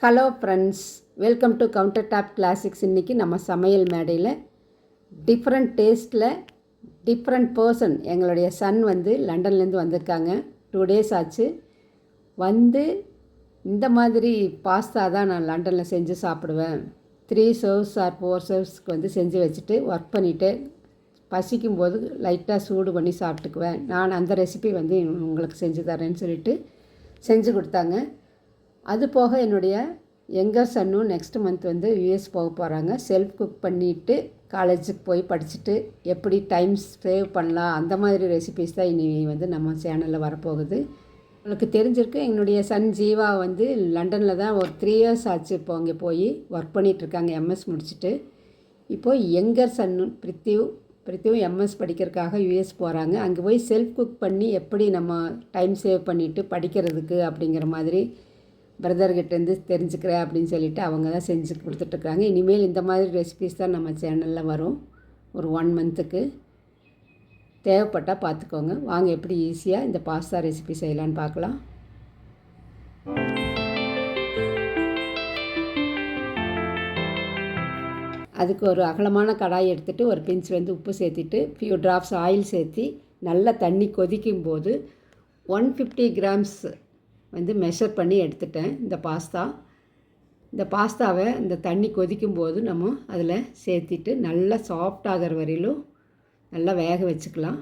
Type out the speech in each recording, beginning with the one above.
Hello friends, welcome to counter top classics. இன்றைக்கி நம்ம சமையல் மேடையில் டிஃப்ரெண்ட் டேஸ்ட்டில் டிஃப்ரெண்ட் பர்சன், எங்களுடைய சன் வந்து லண்டன்லேருந்து வந்திருக்காங்க. 2 days ஆச்சு. வந்து இந்த மாதிரி பாஸ்தா தான் நான் லண்டனில் செஞ்சு சாப்பிடுவேன். 3 serves ஆர் 4 servesக்கு வந்து செஞ்சு வச்சுட்டு ஒர்க் பண்ணிவிட்டு பசிக்கும்போது லைட்டாக சூடு பண்ணி சாப்பிட்டுக்குவேன். நான் அந்த ரெசிபி வந்து உங்களுக்கு செஞ்சு தரேன்னு சொல்லிட்டு செஞ்சு கொடுத்தாங்க. அது போக என்னுடைய யங்கர் சன்னும் நெக்ஸ்ட் மந்த் வந்து யூஎஸ் போக போகிறாங்க. செல்ஃப் குக் பண்ணிவிட்டு காலேஜுக்கு போய் படிச்சுட்டு எப்படி டைம் சேவ் பண்ணலாம், அந்த மாதிரி ரெசிபிஸ் தான் இனி வந்து நம்ம சேனலில் வரப்போகுது. உங்களுக்கு தெரிஞ்சிருக்கு, என்னுடைய சன் ஜீவா வந்து லண்டனில் தான் ஒரு 3 years ஆச்சு. இப்போ அங்கே போய் ஒர்க் பண்ணிகிட்ருக்காங்க, எம்எஸ் முடிச்சுட்டு. இப்போது யங்கர் சன்னு பிரித்திவ் எம்எஸ் படிக்கிறதுக்காக யூஎஸ் போகிறாங்க. அங்கே போய் செல்ஃப் குக் பண்ணி எப்படி நம்ம டைம் சேவ் பண்ணிவிட்டு படிக்கிறதுக்கு அப்படிங்கிற மாதிரி பிரதர்கிட்டேருந்து தெரிஞ்சுக்கிறேன் அப்படின்னு சொல்லிவிட்டு அவங்க தான் செஞ்சு கொடுத்துட்ருக்குறாங்க. இனிமேல் இந்த மாதிரி ரெசிபிஸ் தான் நம்ம சேனலில் வரும். ஒரு 1 monthக்கு தேவைப்பட்டால் பார்த்துக்கோங்க. வாங்க எப்படி ஈஸியாக இந்த பாஸ்தா ரெசிபி செய்யலான்னு பார்க்கலாம். அதுக்கு ஒரு அகலமான கடாய் எடுத்துகிட்டு ஒரு பிஞ்ச் வந்து உப்பு சேர்த்திட்டு ஃபியூ ட்ராப்ஸ் ஆயில் சேர்த்தி நல்லா தண்ணி கொதிக்கும் போது 150 grams வந்து மெஷர் பண்ணி எடுத்துட்டேன். இந்த பாஸ்தாவை இந்த தண்ணி கொதிக்கும் போது நம்ம அதில் சேர்த்திட்டு நல்லா சாஃப்ட் ஆகிற வரையிலும் நல்லா வேக வச்சுக்கலாம்.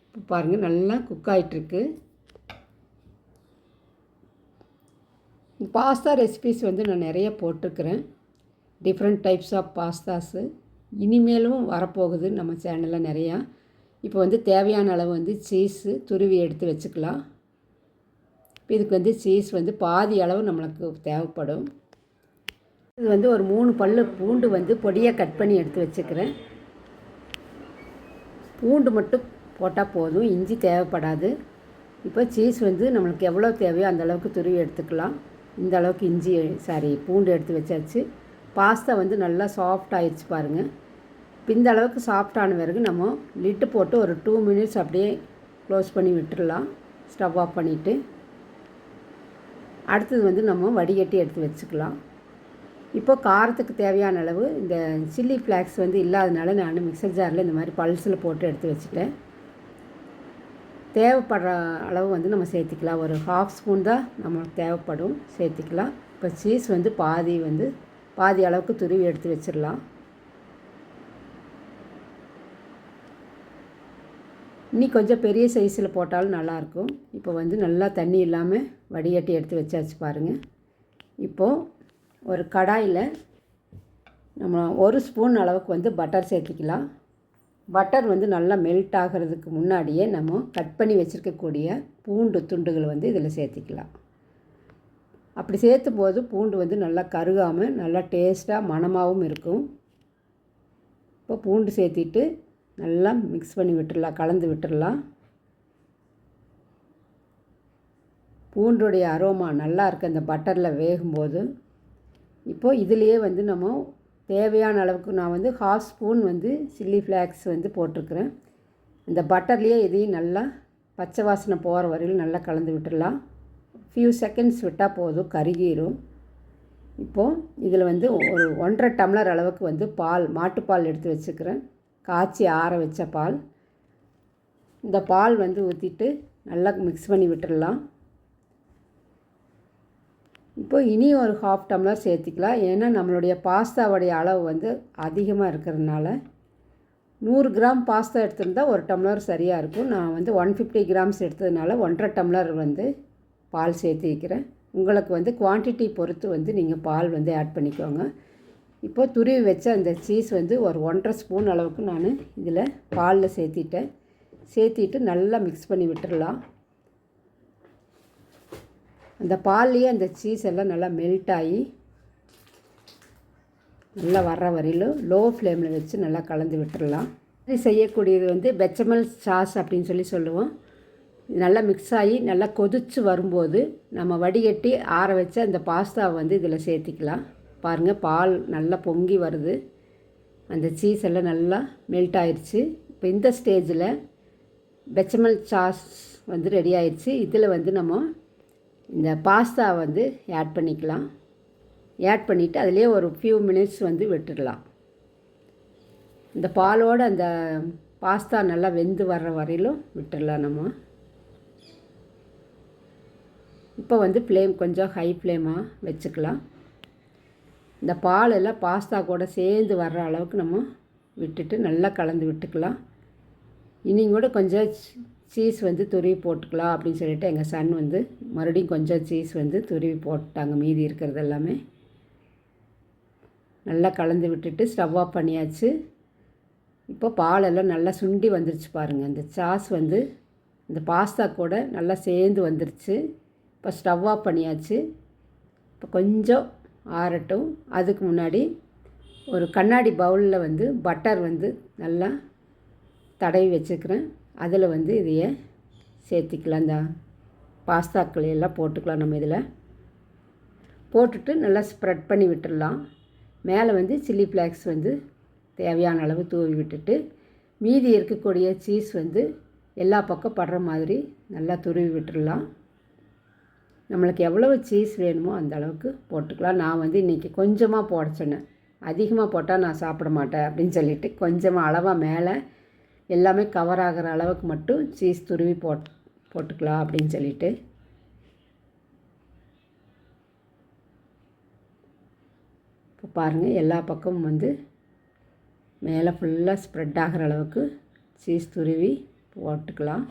இப்போ பாருங்கள், நல்லா குக் ஆகிட்டுருக்கு. பாஸ்தா ரெசிபிஸ் வந்து நான் நிறைய போட்டிருக்கிறேன். டிஃப்ரெண்ட் டைப்ஸ் ஆஃப் பாஸ்தாஸு இனிமேலும் வரப்போகுது நம்ம சேனலில் நிறையா. இப்போ வந்து தேவையான அளவு வந்து சீஸு துருவி எடுத்து வச்சுக்கலாம். இப்போ இதுக்கு வந்து சீஸ் வந்து பாதி அளவு நம்மளுக்கு தேவைப்படும். இது வந்து ஒரு 3 பல் பூண்டு வந்து பொடியாக கட் பண்ணி எடுத்து வச்சுக்கிறேன். பூண்டு மட்டும் போட்டால் போதும், இஞ்சி தேவைப்படாது. இப்போ சீஸ் வந்து நம்மளுக்கு எவ்வளோ தேவையோ அந்த அளவுக்கு துருவி எடுத்துக்கலாம். இந்த அளவுக்கு பூண்டு எடுத்து வச்சாச்சு. பாஸ்தா வந்து நல்லா சாஃப்ட் ஆகிடுச்சு பாருங்கள். இப்போ இந்த அளவுக்கு சாஃப்டான பிறகு நம்ம லிட்டு போட்டு ஒரு 2 minutes அப்படியே க்ளோஸ் பண்ணி விட்டுடலாம். ஸ்டவ் ஆஃப் பண்ணிவிட்டு அடுத்தது வந்து நம்ம வடிகட்டி எடுத்து வச்சுக்கலாம். இப்போ காரத்துக்கு தேவையான அளவு இந்த சில்லி ஃப்ளாக்ஸ் வந்து இல்லாதனால நான் மிக்சர் ஜாரில் இந்த மாதிரி பல்ஸில் போட்டு எடுத்து வச்சுட்டேன். தேவைப்படுற அளவு வந்து நம்ம சேர்த்திக்கலாம். ஒரு 1/2 spoon தான் நம்மளுக்கு தேவைப்படும், சேர்த்திக்கலாம். இப்போ சீஸ் வந்து பாதி அளவுக்கு துருவி எடுத்து வச்சிடலாம். இன்னி கொஞ்சம் பெரிய சைஸில் போட்டாலும் நல்லாயிருக்கும். இப்போ வந்து நல்லா தண்ணி இல்லாமல் வடிகட்டி எடுத்து வச்சாச்சு பாருங்கள். இப்போது ஒரு கடாயில் நம்ம 1 spoon அளவுக்கு வந்து பட்டர் சேர்த்திக்கலாம். பட்டர் வந்து நல்லா மெல்ட் ஆகிறதுக்கு முன்னாடியே நம்ம கட் பண்ணி வச்சுருக்கக்கூடிய பூண்டு துண்டுகள் வந்து இதில் சேர்த்திக்கலாம். அப்படி சேர்த்தும் போது பூண்டு வந்து நல்லா கருகாமல் நல்லா டேஸ்ட்டாக மணமாகவும் இருக்கும். இப்போ பூண்டு சேர்த்திட்டு நல்லா மிக்ஸ் பண்ணி விட்டுடலாம், கலந்து விட்டுடலாம். பூண்டுடைய அரோமா நல்லா இருக்குது அந்த பட்டரில் வேகும்போது. இப்போது இதிலையே வந்து நம்ம தேவையான அளவுக்கு நான் வந்து 1/2 spoon வந்து சில்லி ஃப்ளாக்ஸ் வந்து போட்டிருக்கிறேன். இந்த பட்டர்லேயே இதையும் நல்லா பச்சை வாசனை போகிற வரையிலும் நல்லா கலந்து விட்டுடலாம். ஃபியூ செகண்ட்ஸ் விட்டால் போதும், கருகிரும். இப்போது இதில் வந்து ஒரு 1.5 tumbler அளவுக்கு வந்து மாட்டுப்பால் எடுத்து வச்சுக்கிறேன். காய்ச்சி ஆற வச்ச பால். இந்த பால் வந்து ஊற்றிட்டு நல்லா மிக்ஸ் பண்ணி விட்டுடலாம். இப்போ இனி ஒரு 1/2 tumbler சேர்த்திக்கலாம். ஏன்னா நம்மளுடைய பாஸ்தாவுடைய அளவு வந்து அதிகமாக இருக்கிறதுனால 100 gram பாஸ்தா எடுத்திருந்தால் 1 tumbler சரியாக இருக்கும். நான் வந்து 150 grams எடுத்ததுனால 1.5 tumbler வந்து பால் சேர்த்து வைக்கிறேன். உங்களுக்கு வந்து குவான்டிட்டி பொறுத்து வந்து நீங்கள் பால் வந்து ஆட் பண்ணிக்கோங்க. இப்போ துருவி வச்ச அந்த சீஸ் வந்து ஒரு 1.5 spoon அளவுக்கு நான் இதில் பாலில் சேர்த்திட்டு நல்லா மிக்ஸ் பண்ணி விட்டுடலாம். அந்த பால்லையே அந்த சீஸ் எல்லாம் நல்லா மெல்ட் ஆகி நல்லா வர்ற வரையிலும் லோ ஃப்ளேமில் வச்சு நல்லா கலந்து விட்டுடலாம். இது செய்யக்கூடியது வந்து பெச்சமல் சாஸ் அப்படின்னு சொல்லுவோம். நல்லா மிக்ஸ் ஆகி நல்லா கொதித்து வரும்போது நம்ம வடிகட்டி ஆற வச்ச அந்த பாஸ்தாவை வந்து இதில் சேர்த்திக்கலாம். பாருங்கள், பால் நல்லா பொங்கி வருது, அந்த சீஸ் எல்லாம் நல்லா மெல்ட் ஆயிடுச்சு. இப்போ இந்த ஸ்டேஜில் பெச்சமல் சாஸ் வந்து ரெடி ஆயிடுச்சு. இதில் வந்து நம்ம இந்த பாஸ்தா வந்து ஆட் பண்ணிக்கலாம். ஆட் பண்ணிவிட்டு அதிலே ஒரு ஃபியூ மினிட்ஸ் வந்து விட்டுடலாம். இந்த பாலோடு அந்த பாஸ்தா நல்லா வெந்து வர்ற வரையிலும் விட்டுடலாம் நம்ம. இப்போ வந்து ஃப்ளேம் கொஞ்சம் ஹை ஃப்ளேமாக வச்சுக்கலாம். இந்த பாலெல்லாம் பாஸ்தா கூட சேர்ந்து வர்ற அளவுக்கு நம்ம விட்டுட்டு நல்லா கலந்து விட்டுக்கலாம். இனியும் கூட கொஞ்சம் சீஸ் வந்து துருவி போட்டுக்கலாம் அப்படின்னு சொல்லிட்டு எங்கள் சன் வந்து மறுபடியும் கொஞ்சம் சீஸ் வந்து துருவி போட்டாங்க. மீதி இருக்கிறது எல்லாமே நல்லா கலந்து விட்டுட்டு ஸ்டவ் ஆஃப் பண்ணியாச்சு. இப்போ பாலெல்லாம் நல்லா சுண்டி வந்துருச்சு பாருங்கள். இந்த சாஸ் வந்து இந்த பாஸ்தா கூட நல்லா சேர்ந்து வந்துருச்சு. இப்போ ஸ்டவ் ஆஃப் பண்ணியாச்சு. இப்போ கொஞ்சம் ஆறட்டும். அதுக்கு முன்னாடி ஒரு கண்ணாடி பவுலில் வந்து பட்டர் வந்து நல்லா தடவி வச்சுக்கிறேன். அதில் வந்து இதையே சேர்த்திக்கலாம். இந்த பாஸ்தாக்களையெல்லாம் போட்டுக்கலாம். நம்ம இதில் போட்டுட்டு நல்லா ஸ்ப்ரெட் பண்ணி விட்டுடலாம். மேலே வந்து சில்லி ஃப்ளேக்ஸ் வந்து தேவையான அளவு தூவி விட்டுட்டு மீதி இருக்கக்கூடிய சீஸ் வந்து எல்லா பக்கம் படுற மாதிரி நல்லா துருவி விட்டுடலாம். நம்மளுக்கு எவ்வளவு சீஸ் வேணுமோ அந்த அளவுக்கு போட்டுக்கலாம். நான் வந்து இன்றைக்கி கொஞ்சமாக போட சொன்னேன். அதிகமாக போட்டால் நான் சாப்பிட மாட்டேன் அப்படின்னு சொல்லிவிட்டு கொஞ்சமாக அளவாக மேலே எல்லாமே கவர் ஆகிற அளவுக்கு மட்டும் சீஸ் துருவி போட்டுக்கலாம் அப்படின்னு சொல்லிவிட்டு இப்போ பாருங்கள் எல்லா பக்கமும் வந்து மேலே ஃபுல்லாக ஸ்ப்ரெட் ஆகிற அளவுக்கு சீஸ் துருவி போட்டுக்கலாம்.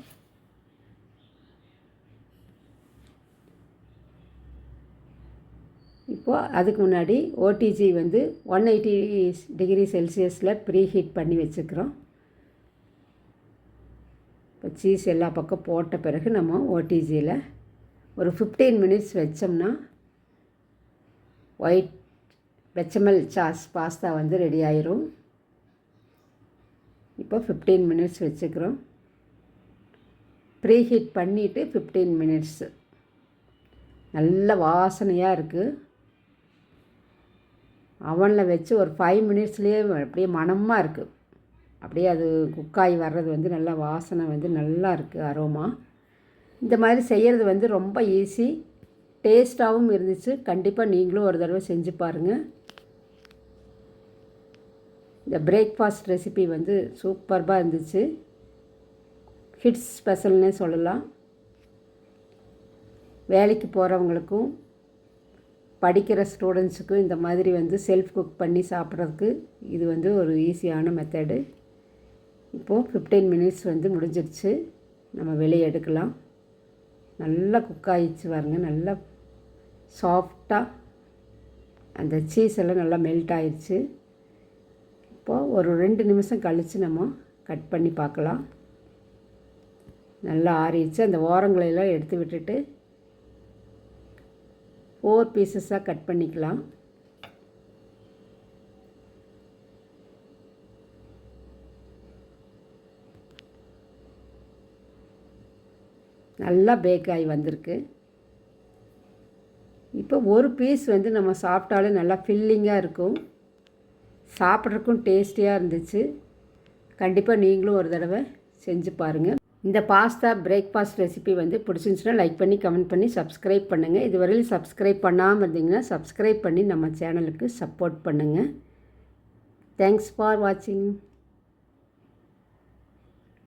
இப்போது அதுக்கு முன்னாடி ஓடிஜி வந்து 180 டிகிரி செல்சியஸில் ப்ரீ ஹீட் பண்ணி வச்சுக்கிறோம். இப்போ சீஸ் எல்லா பக்கம் போட்ட பிறகு நம்ம ஓடிஜியில் ஒரு 15 மினிட்ஸ் வச்சோம்னா ஒயிட் பெச்சமல் சாஸ் பாஸ்தா வந்து ரெடி ஆயிரும். இப்போ 15 மினிட்ஸ் வச்சுக்கிறோம். ப்ரீ ஹீட் பண்ணிவிட்டு 15 மினிட்ஸு நல்ல வாசனையாக இருக்குது. அவனில் வச்சு ஒரு 5 மினிட்ஸ்லேயே அப்படியே மணமாக இருக்குது. அப்படியே அது குக்காய் வர்றது வந்து நல்லா வாசனை வந்து நல்லா இருக்குது, அரோமா. இந்த மாதிரி செய்கிறது வந்து ரொம்ப ஈஸி, டேஸ்ட்டாகவும் இருந்துச்சு. கண்டிப்பாக நீங்களும் ஒரு தடவை செஞ்சு பாருங்கள். இந்த பிரேக்ஃபாஸ்ட் ரெசிபி வந்து சூப்பர்பாக இருந்துச்சு. கிட்ஸ் ஸ்பெஷல்னே சொல்லலாம். வேலைக்கு போகிறவங்களுக்கும் படிக்கிற ஸ்டூடெண்ட்ஸுக்கும் இந்த மாதிரி வந்து செல்ஃப் குக் பண்ணி சாப்பிட்றதுக்கு இது வந்து ஒரு ஈஸியான மெத்தடு. இப்போது 15 மினிட்ஸ் வந்து முடிஞ்சிருச்சு. நம்ம வெளியே எடுக்கலாம். நல்லா குக் ஆகிடுச்சு பாருங்க. நல்லா சாஃப்டாக அந்த சீஸ் எல்லாம் நல்லா மெல்ட் ஆயிடுச்சு. இப்போது ஒரு 2 நிமிஷம் கழித்து நம்ம கட் பண்ணி பார்க்கலாம். நல்லா ஆறிடுச்சு. அந்த ஓரங்களையெல்லாம் எடுத்து விட்டுட்டு 4 பீசஸாக கட் பண்ணிக்கலாம். நல்லா பேக் ஆகி வந்திருக்கு. இப்போ ஒரு பீஸ் வந்து நம்ம சாப்பிட்டாலே நல்லா ஃபில்லிங்காக இருக்கும். சாப்பிட்றதுக்கும் டேஸ்டியாக இருந்துச்சு. கண்டிப்பாக நீங்களும் ஒரு தடவை செஞ்சு பாருங்கள். இந்த பாஸ்தா பிரேக்ஃபாஸ்ட் ரெசிபி வந்து பிடிச்சிருந்துச்சுன்னா லைக் பண்ணி கமெண்ட் பண்ணி சப்ஸ்கிரைப் பண்ணுங்கள். இதுவரையிலும் சப்ஸ்கிரைப் பண்ணாமல் இருந்தீங்கன்னா சப்ஸ்கிரைப் பண்ணி நம்ம சேனலுக்கு சப்போர்ட் பண்ணுங்கள். தேங்க்ஸ் ஃபார் வாட்சிங்.